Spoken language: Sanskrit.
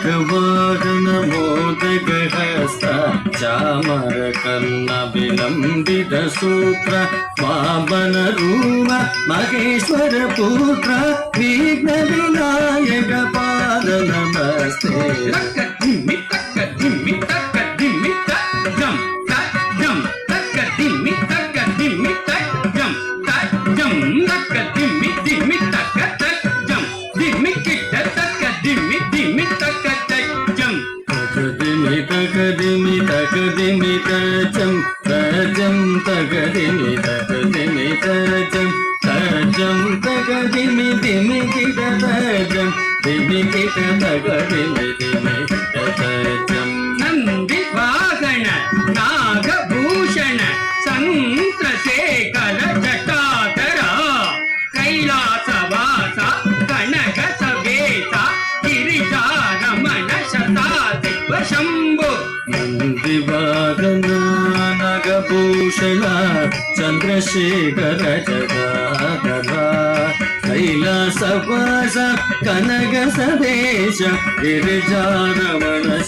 मूषिकवाहन मोदकहस्त चामरकर्ण विलम्बित सूत्र वामनरूप महेश्वर पुत्र विघ्न विनायक पाद नमस्ते तकदिमि तजं तजं तकदिमि तकदिमि तजं तजं तकदिमि दिमि किट तजं दिमि किट तकदिमि दिमि किट तजं नंदी वाहन नागभूषण संत्रशेखर जटाधर कैलासवास कनक सवेत गिरिजारमण शताधिप शंभु नंदिवाहन नागभूषण चंद्रशेखर जटाधर कैलासवास कनक सवेश गिरिजारमण